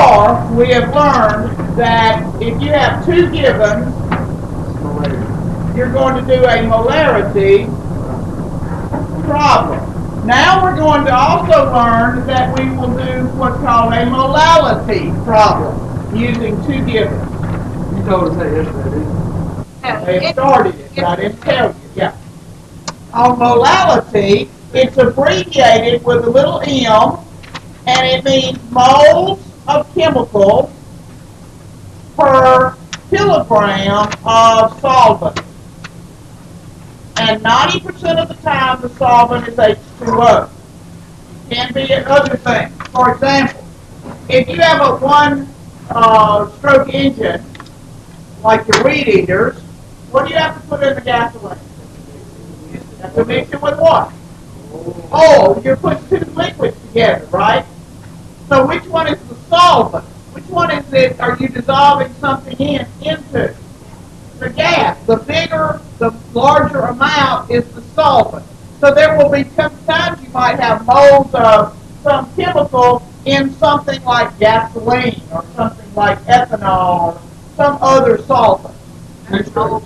far, we have learned that if you have two givens, you're going to do a molarity problem. Now we're going to also learn that we will do what's called a molality problem using two givens. You told us that yesterday, didn't you? They started it, but I didn't tell you. Yeah. On molality, it's abbreviated with a little m, and it means moles of chemical per kilogram of solvent. And 90% of the time, the solvent is H2O. It can be other things. For example, if you have a one-stroke engine, like your weed eaters, what do you have to put in the gasoline? You have to mix it with what? Oil. You're putting two liquids together, right? So which one is the solvent? Which one is it? Are you dissolving something into? The gas. The bigger, the larger amount is the solvent. So there will be sometimes you might have moles of some chemical in something like gasoline or something like ethanol or some other solvent. Chemical.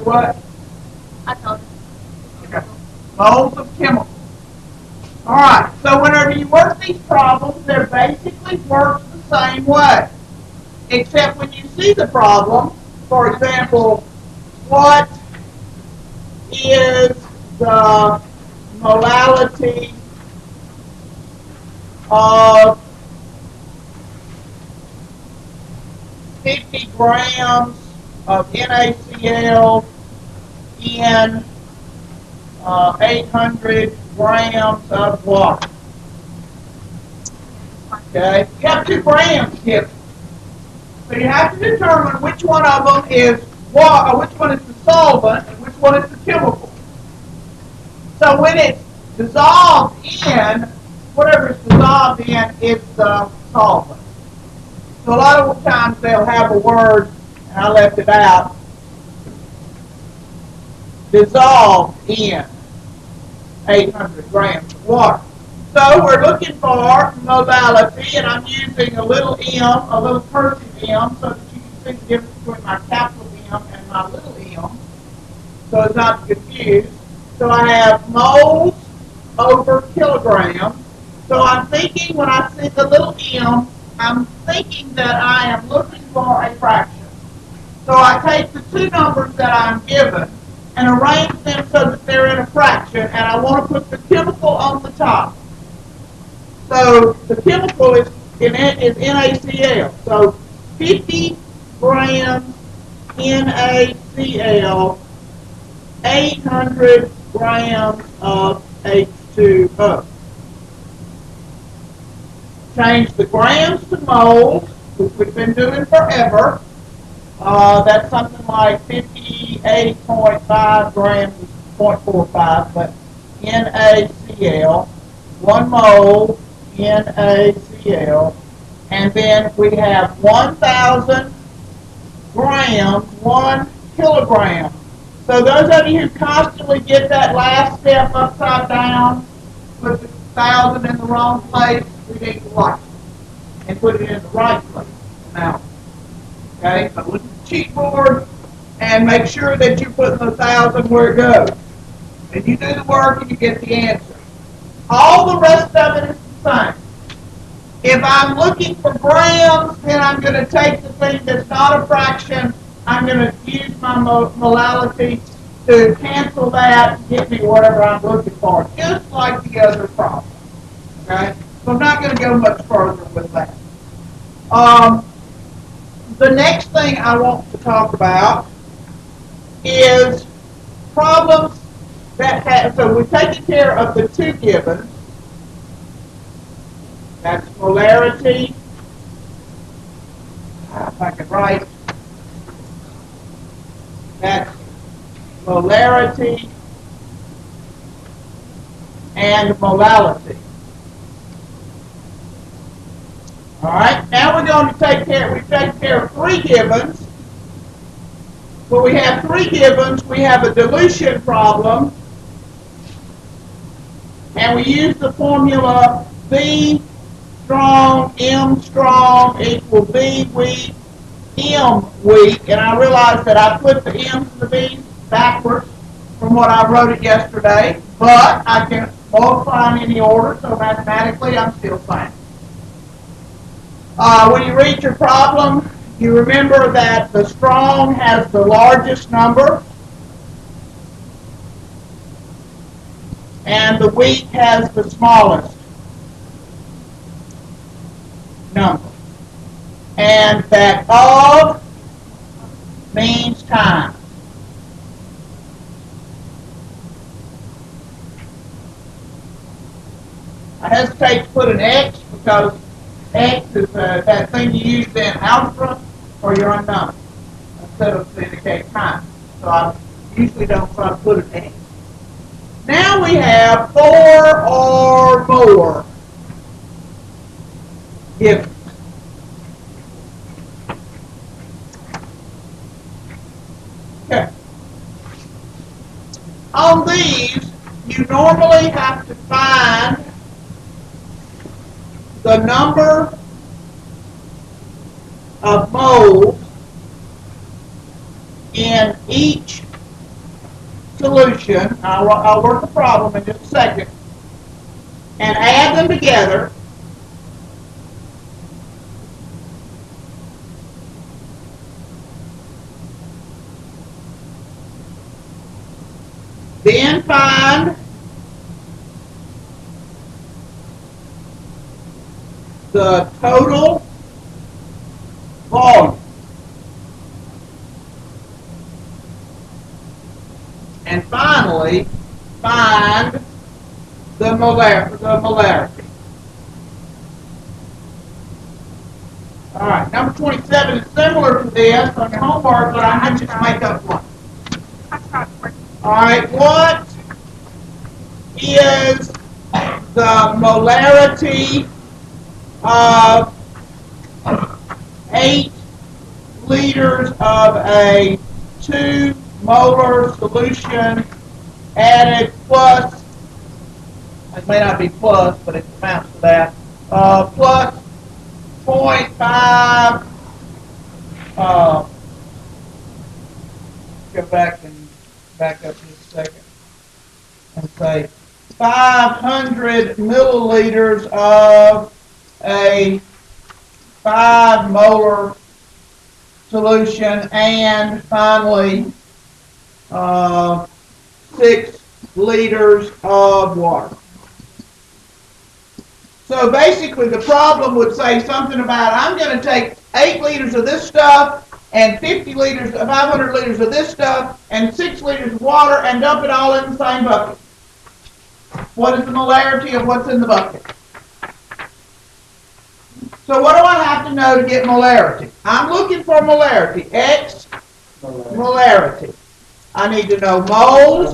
What? I told you. Moles of chemicals. All right. So whenever you work these problems, they're basically worked the same way, except when you see the problem. For example, what is the molality of 50 grams of NaCl in 800 grams of water? Okay, you have 2 grams here. So you have to determine which one of them is water, which one is the solvent, and which one is the chemical. So when it's dissolved in, whatever it's dissolved in is the solvent. So a lot of times they'll have a word, and I left it out, dissolved in 800 grams of water. So we're looking for molality, and I'm using a little m, a little cursive m, so that you can see the difference between my capital M and my little m, so it's not confused. So I have moles over kilograms. So I'm thinking when I see the little m, I'm thinking that I am looking for a fraction. So I take the two numbers that I'm given and arrange them so that they're in a fraction, and I want to put the chemical on the top. So the chemical is NaCl. So 50 grams NaCl, 800 grams of H2O. Change the grams to moles, which we've been doing forever. That's something like 58.5 grams is 0.45, but NaCl, 1 mole NaCl, and then we have 1,000 grams, 1 kilogram. So those of you who constantly get that last step upside down, put the 1,000 in the wrong place, we need to watch it and put it in the right place now. Okay, so look at the cheat board and make sure that you put the 1,000 where it goes. And you do the work and you get the answer. All the rest of it is the same. If I'm looking for grams, then I'm going to take the thing that's not a fraction. I'm going to use my molality to cancel that and get me whatever I'm looking for, just like the other problem. Okay? So I'm not going to go much further with that. The next thing I want to talk about is problems that have, so we've taken care of the two givens. That's molarity. If I can write, that's molarity and molality. All right, now we're going to take care, we've taken care of three givens. When we have three givens, we have a dilution problem, and we use the formula V strong equal B weak, M weak, and I realized that I put the M's and the B's backwards from what I wrote it yesterday, but I can multiply in any order, so mathematically I'm still fine. When you read your problem, you remember that the strong has the largest number, and the weak has the smallest number. And that of means times. I hesitate to put an X because X is that thing you use in algebra for your unknown instead of to indicate time. So I usually don't try to put an X. Now we have 4 or more given. Okay. On these, you normally have to find the number of moles in each solution. I'll work the problem in just a second, and add them together. Then find the total volume. And finally, find the molarity. All right, number 27 is similar to this on your homework, but I just make up one. All right, what is the molarity of 8 liters of a 2 molar solution added plus, it may not be plus, but it amounts to that, plus 0.5, go back up just a second and say 500 milliliters of a 5 molar solution, and finally 6 liters of water. So basically the problem would say something about, I'm going to take 8 liters of this stuff and 500 liters of this stuff and 6 liters of water and dump it all in the same bucket. What is the molarity of what's in the bucket? So what do I have to know to get molarity? I'm looking for molarity. X molarity. I need to know moles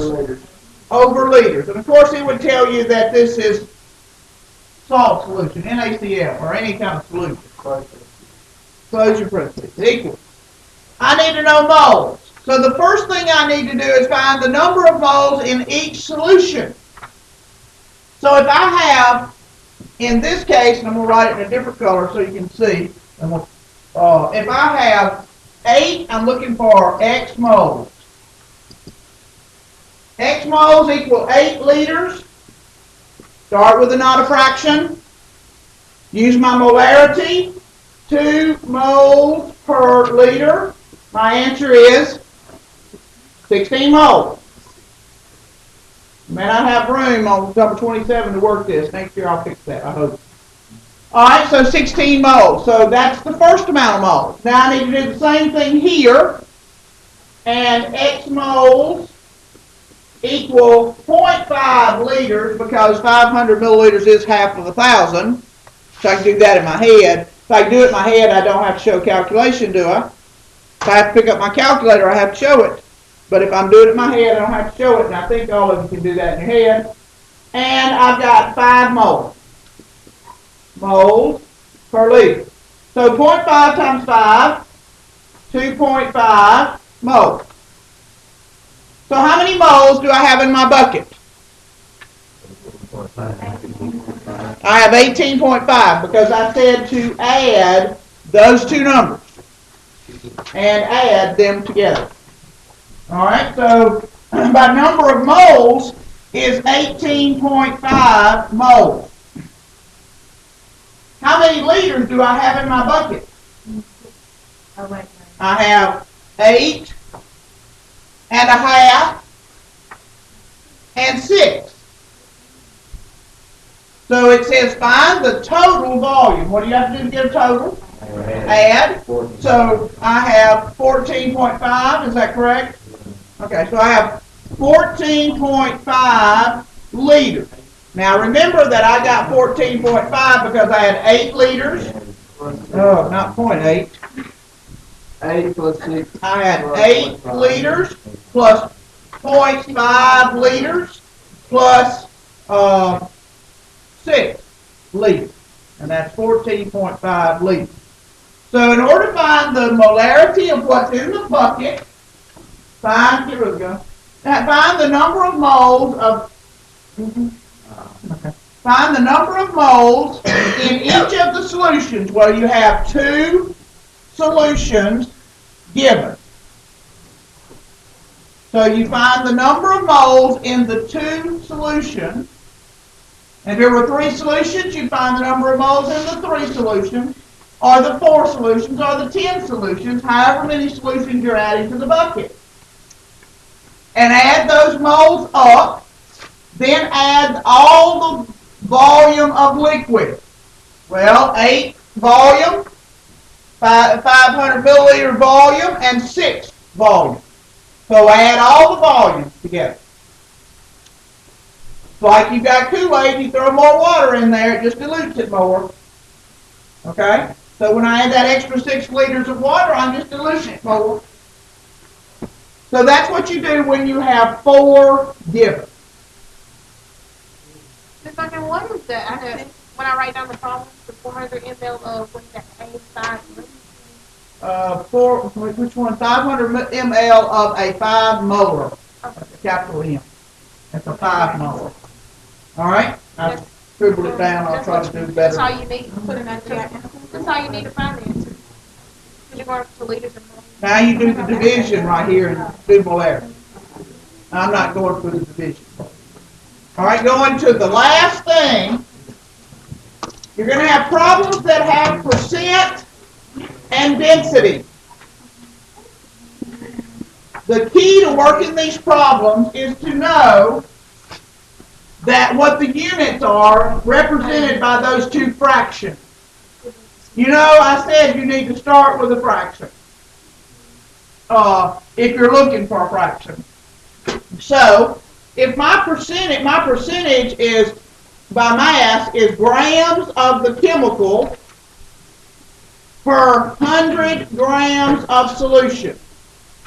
over liters. And of course it would tell you that this is salt solution, NaCl, or any kind of solution. Closure parentheses, equal. I need to know moles. So the first thing I need to do is find the number of moles in each solution. So if I have, in this case, and I'm going to write it in a different color so you can see, if I have 8, I'm looking for X moles. X moles equal 8 liters. Start with a not a fraction. Use my molarity, 2 moles per liter. My answer is 16 moles. May not have room on number 27 to work this. Next year I'll fix that, I hope. All right, so 16 moles. So that's the first amount of moles. Now I need to do the same thing here. And X moles equal 0.5 liters, because 500 milliliters is half of 1,000. So I can do that in my head. If I do it in my head, I don't have to show calculation, do I? If I have to pick up my calculator, I have to show it. But if I'm doing it in my head, I don't have to show it, and I think all of you can do that in your head. And I've got 5 moles. Moles per liter. So 0.5 times 5, 2.5 moles. So how many moles do I have in my bucket? I have 18.5 because I said to add those two numbers and add them together. All right, so my number of moles is 18.5 moles. How many liters do I have in my bucket? I have 8.5 and 6. So it says find the total volume. What do you have to do to get a total? Add. So I have 14.5, is that correct? Okay, so I have 14.5 liters. Now remember that I got 14.5 because I had 8 liters. Oh, not 0.8. 8 plus 6. I had 8 liters plus 0.5 liters plus 6 liters. And that's 14.5 liters. So in order to find the molarity of what's in the bucket, find the number of moles of find the number of moles in each of the solutions where you have 2 solutions given. So you find the number of moles in the 2 solutions. And if there were 3 solutions, you find the number of moles in the 3 solutions, or the 4 solutions, or the 10 solutions, however many solutions you're adding to the bucket. And add those moles up, then add all the volume of liquid. Well, 8 volume, 500 milliliter volume, and 6 volume. So add all the volumes together. It's like you've got Kool-Aid, you throw more water in there, it just dilutes it more. Okay? So when I add that extra 6 liters of water, I'm just diluting it more. So that's what you do when you have 4 given. Ms. Duncan, what is that? When I write down the problem, the 400 ml of what's that? Which one? 500 ml of a 5 molar. Capital M. That's a 5 molar. All right? I scribbled it down. I'll try to do better. That's all you need. Put it under that. That's all you need to find the answer. You're going to liters and moles. Now you do the division right here and do molarity. I'm not going for the division. All right, going to the last thing. You're going to have problems that have percent and density. The key to working these problems is to know that what the units are represented by those 2 fractions. You know, I said you need to start with a fraction if you're looking for a fraction. So, if my percentage is, by mass, is grams of the chemical per 100 grams of solution.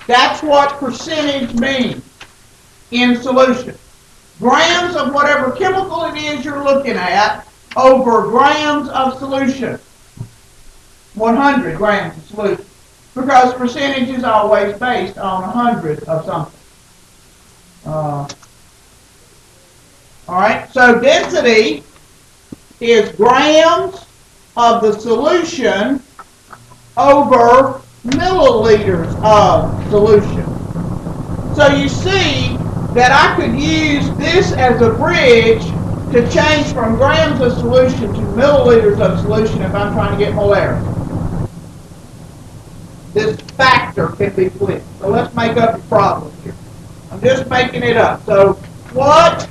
That's what percentage means in solution. Grams of whatever chemical it is you're looking at over grams of solution. 100 grams of solution. Because percentage is always based on 100 of something. Alright, so density is grams of the solution over milliliters of solution. So you see that I could use this as a bridge to change from grams of solution to milliliters of solution if I'm trying to get molarity. This factor can be flipped. So let's make up a problem here. I'm just making it up. So what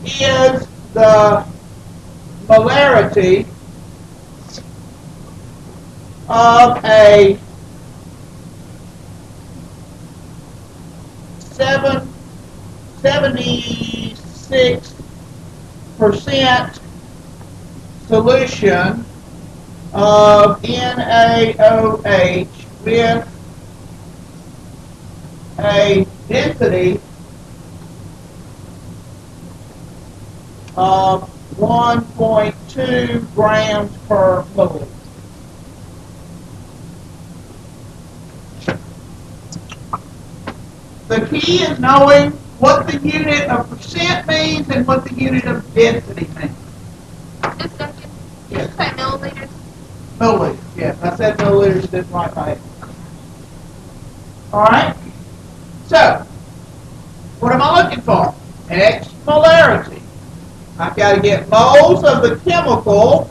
is the molarity of a 76% solution of NaOH with a density of 1.2 grams per milliliter. The key is knowing what the unit of percent means and what the unit of density means. Milliliters, yes. I said milliliters, didn't write my head. All right? So, what am I looking for? X molarity. I've got to get moles of the chemical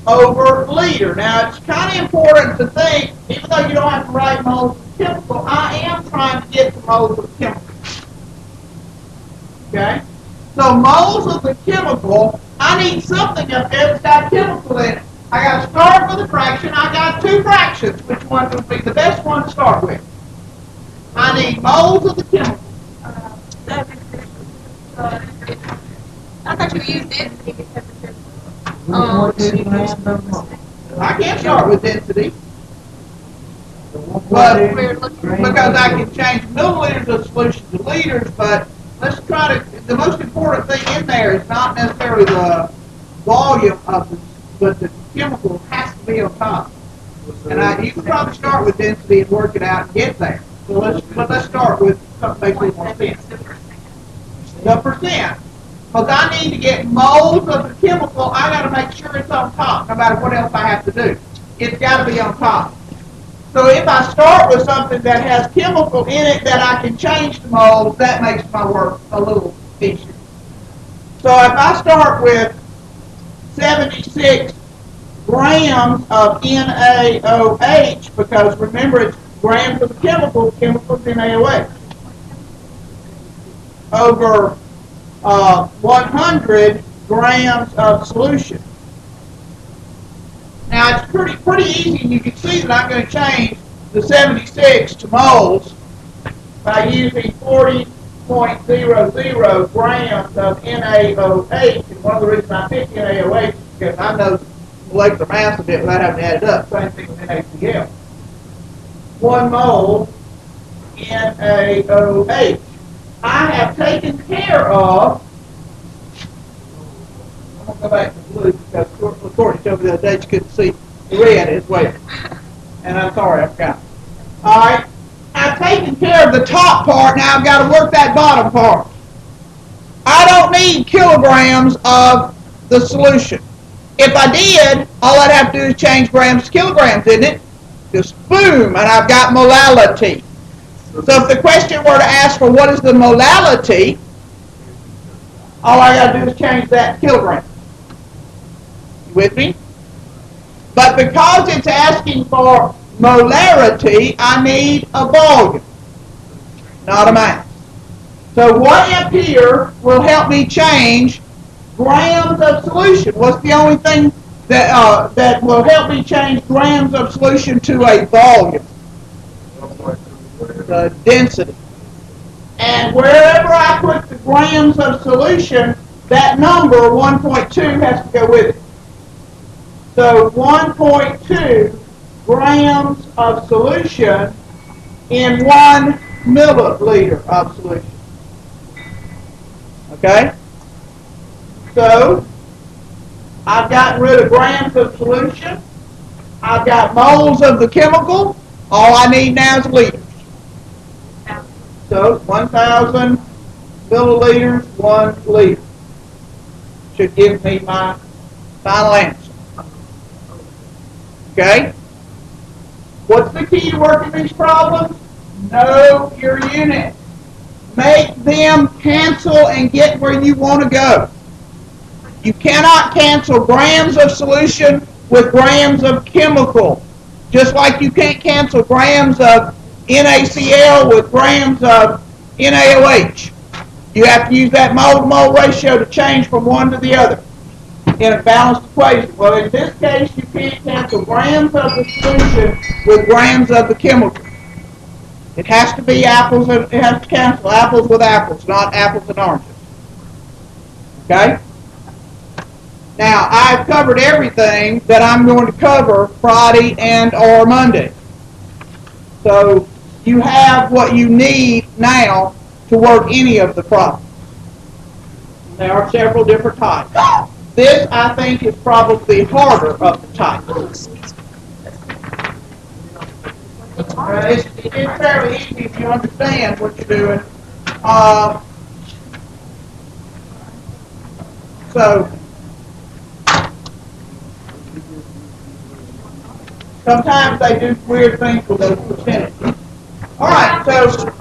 over liter. Now, it's kind of important to think, even though you don't have to write moles of chemical, I am trying to get the moles of chemical. Okay? So, moles of the chemical, I need something up there that's got chemical in it. I got to start with a fraction. I got two fractions. Which one would be the best one to start with? I need moles of the chemical. I thought you used density because I can start with density. But because I can change milliliters of solution to liters, but let's try to, the most important thing in there is not necessarily the volume of the, but the chemical has to be on top. And you can probably start with density and work it out and get there. So let's start with something that makes more sense. The percent. Because I need to get moles of the chemical, I got to make sure it's on top, no matter what else I have to do. It's got to be on top. So if I start with something that has chemical in it that I can change to moles, that makes my work a little easier. So if I start with 76 grams of NaOH, because remember it's grams of the chemicals NaOH, over 100 grams of solution. Now it's pretty easy, and you can see that I'm going to change the 76 to moles by using 40.00 grams of NaOH. And one of the reasons I picked NaOH is because I know molecular mass of it without having to add it up. Same thing with NaCl. 1 mole NaOH. I have taken care of. I'm going to go back to blue because Courtney told me the other day she couldn't see the red as well. And I'm sorry, I forgot. All right. I've taken care of the top part. Now I've got to work that bottom part. I don't need kilograms of the solution. If I did, all I'd have to do is change grams to kilograms, isn't it? Just boom, and I've got molality. So if the question were to ask for what is the molality, all I got to do is change that to kilograms. You with me? But because it's asking for molarity, I need a volume, not a mass. So what up here will help me change grams of solution? What's the only thing that that will help me change grams of solution to a volume? The density. And wherever I put the grams of solution, that number, 1.2, has to go with it. So 1.2 grams of solution in 1 milliliter of solution. Okay? So I've gotten rid of grams of solution. I've got moles of the chemical. All I need now is liters. So 1,000 milliliters, 1 liter should give me my final answer. Okay? What's the key to working these problems? Know your units. Make them cancel and get where you want to go. You cannot cancel grams of solution with grams of chemical. Just like you can't cancel grams of NaCl with grams of NaOH. You have to use that mole-to-mole ratio to change from one to the other in a balanced equation. Well, in this case, you can't cancel grams of the solution with grams of the chemical. It has to be apples, and it has to cancel apples with apples, not apples and oranges. Okay? Now, I've covered everything that I'm going to cover Friday and or Monday. So, you have what you need now to work any of the problems. There are several different types. This, I think, is probably the harder of the types. It's fairly easy if you understand what you're doing. So, Sometimes they do weird things with those percentages. All right, so